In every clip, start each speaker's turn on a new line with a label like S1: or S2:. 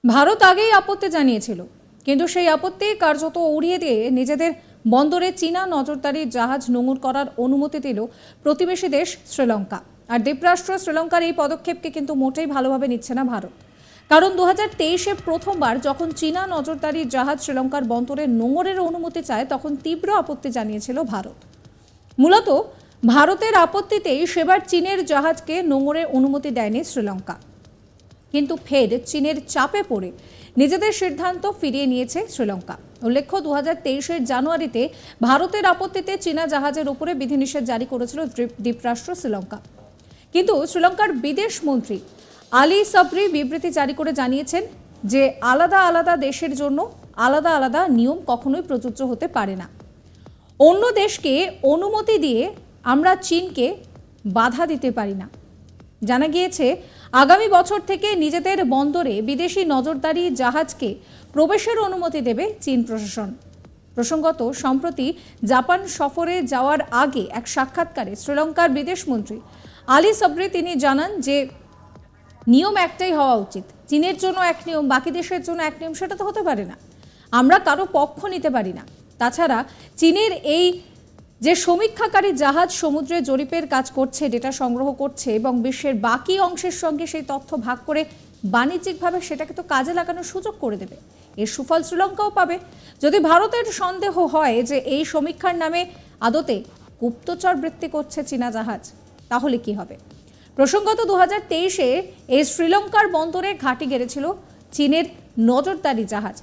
S1: ভারত আগেই আপত্তি জানিয়েছিল, কিন্তু সেই আপত্তি কার্যত উড়িয়ে দিয়ে নিজেদের বন্দরে চীনা নজরদারি জাহাজ নোঙর করার অনুমতি দিল প্রতিবেশী দেশ শ্রীলঙ্কা। আর দ্বীপরাষ্ট্র শ্রীলঙ্কার এই পদক্ষেপকে কিন্তু মোটেই ভালোভাবে নিচ্ছে না ভারত। কারণ 2023-এ প্রথমবার যখন চীনা নজরদারি জাহাজ শ্রীলঙ্কার বন্দরে নোঙরের অনুমতি চায়, তখন তীব্র আপত্তি জানিয়েছিল ভারত। মূলত ভারতের আপত্তিতেই সেবার চীনের জাহাজকে নোঙরের অনুমতি দেয়নি শ্রীলঙ্কা। কিন্তু ফের চীনের চাপে পড়ে নিজেদের সিদ্ধান্ত ফিরিয়ে নিয়েছে শ্রীলঙ্কা। উল্লেখ্য, 2023-এর জানুয়ারিতে ভারতের আপত্তিতে চীনা জাহাজের উপরে বিধিনিষেধ জারি করেছিল দ্বীপরাষ্ট্র শ্রীলঙ্কা। কিন্তু শ্রীলঙ্কার বিদেশ মন্ত্রী আলী সাবরি বিবৃতি জারি করে জানিয়েছেন যে আলাদা আলাদা দেশের জন্য আলাদা আলাদা নিয়ম কখনোই প্রযোজ্য হতে পারে না। অন্য দেশকে অনুমতি দিয়ে আমরা চীনকে বাধা দিতে পারি না। জানা গিয়েছে, আগামী বছর থেকে নিজেদের বন্দরে বিদেশি নজরদারি জাহাজকে প্রবেশের অনুমতি দেবে চীন প্রশাসন। প্রসঙ্গত, সম্প্রতি জাপান সফরে যাওয়ার আগে এক সাক্ষাৎকারে শ্রীলঙ্কার বিদেশমন্ত্রী আলী সাবরি তিনি জানান যে নিয়ম একটাই হওয়া উচিত। চীনের জন্য এক নিয়ম, বাকি দেশের জন্য এক নিয়ম, সেটা তো হতে পারে না। আমরা কারো পক্ষ নিতে পারি না। তাছাড়া চীনের এই যে সমীক্ষাকারী জাহাজ সমুদ্রে জরিপের কাজ করছে, ডেটা সংগ্রহ করছে এবং বিশ্বের বাকি অংশের সঙ্গে সেই তথ্য ভাগ করে বাণিজ্যিকভাবে সেটাকে তো কাজে লাগানোর সুযোগ করে দেবে। এর সুফল শ্রীলঙ্কাও পাবে। যদি ভারতের সন্দেহ হয় যে এই সমীক্ষার নামে আদতে গুপ্তচর বৃত্তি করছে চীনা জাহাজ, তাহলে কি হবে? প্রসঙ্গত, 2023-এ এই শ্রীলঙ্কার বন্দরে ঘাঁটি গেড়েছিল চীনের নজরদারি জাহাজ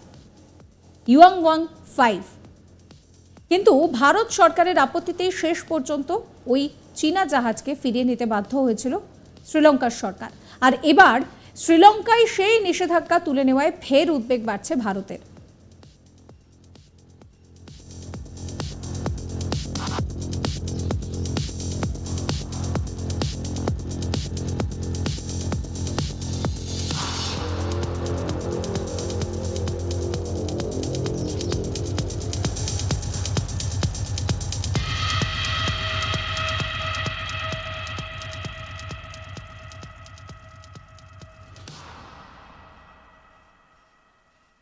S1: ইউয়াংওয়াং 5। কিন্তু ভারত সরকারের আপত্তিতেই শেষ পর্যন্ত ওই চীনা জাহাজকে ফিরিয়ে নিতে বাধ্য হয়েছিল শ্রীলঙ্কার সরকার। আর এবার শ্রীলঙ্কায় সেই নিষেধাজ্ঞা তুলে নেওয়ায় ফের উদ্বেগ বাড়ছে ভারতের।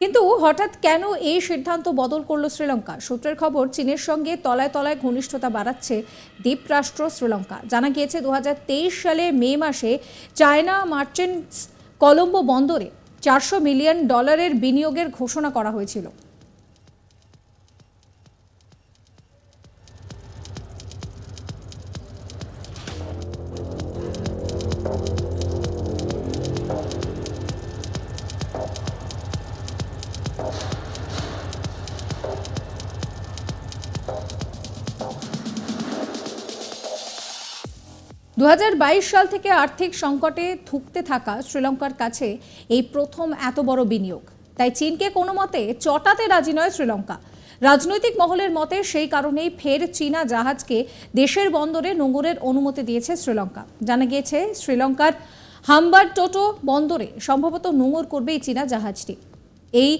S1: কিন্তু হঠাৎ কেন এই সিদ্ধান্ত বদল করলো শ্রীলঙ্কা? সূত্রের খবর, চীনের সঙ্গে তলায় তলায় ঘনিষ্ঠতা বাড়াচ্ছে দ্বীপরাষ্ট্র শ্রীলঙ্কা। জানা গিয়েছে, 2023 সালে মে মাসে চায়না মার্চেন্টস কলম্বো বন্দরে $400 মিলিয়ন বিনিয়োগের ঘোষণা করা হয়েছিল। 2022 সাল থেকে আর্থিক সংকটে ধুঁকতে থাকা শ্রীলঙ্কার কাছে এই প্রথম এত বড় বিনিয়োগ। তাই চীনকে কোনো মতে চটাতে রাজি নয় শ্রীলঙ্কা। রাজনৈতিক মহলের মতে সেই কারণেই ফের চীনা জাহাজকে দেশের বন্দরে নোঙরের অনুমতি দিয়েছে শ্রীলঙ্কা। জানা গিয়েছে, শ্রীলঙ্কার হাম্বানটোটো বন্দরে সম্ভবত নোঙর করবে এই চীনা জাহাজটি। এই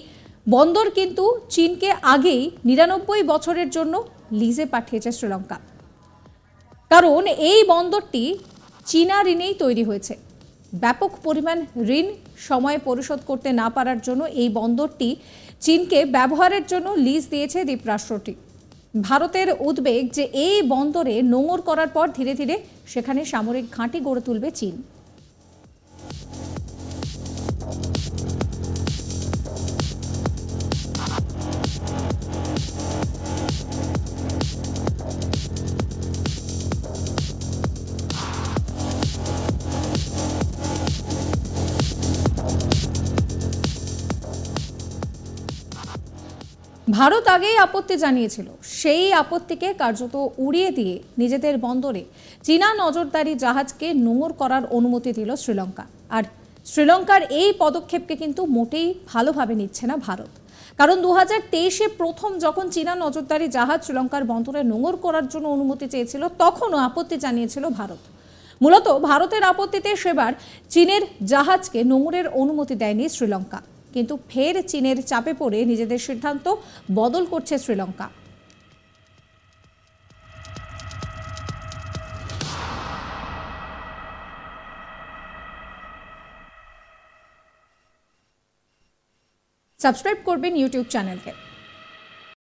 S1: বন্দর কিন্তু চীনকে আগেই 99 বছরের জন্য লিজে পাঠিয়েছে শ্রীলঙ্কা। কারণ এই বন্দরটি চীনা ঋণেই তৈরি হয়েছে। ব্যাপক পরিমাণ ঋণ সময়ে পরিশোধ করতে না পারার জন্য এই বন্দরটি চীনকে ব্যবহারের জন্য লিজ দিয়েছে দ্বীপরাষ্ট্রটি। ভারতের উদ্বেগ যে এই বন্দরে নোঙর করার পর ধীরে ধীরে সেখানে সামরিক ঘাঁটি গড়ে তুলবে চীন। ভারত আগেই আপত্তি জানিয়েছিল, সেই আপত্তিকে কার্যত উড়িয়ে দিয়ে নিজেদের বন্দরে চীনা নজরদারি জাহাজকে নোঙর করার অনুমতি দিল শ্রীলঙ্কা। আর শ্রীলঙ্কার এই পদক্ষেপকে কিন্তু মোটেই ভালোভাবে নিচ্ছে না ভারত। কারণ 2023-এ প্রথম যখন চীনা নজরদারি জাহাজ শ্রীলঙ্কার বন্দরে নোঙর করার জন্য অনুমতি চেয়েছিল, তখনও আপত্তি জানিয়েছিল ভারত। মূলত ভারতের আপত্তিতে সেবার চীনের জাহাজকে নোঙরের অনুমতি দেয়নি শ্রীলঙ্কা। কিন্তু ফের চীনের চাপে পড়ে নিজেদের সিদ্ধান্ত বদল করছে শ্রীলঙ্কা। সাবস্ক্রাইব করবেন ইউটিউব চ্যানেলকে।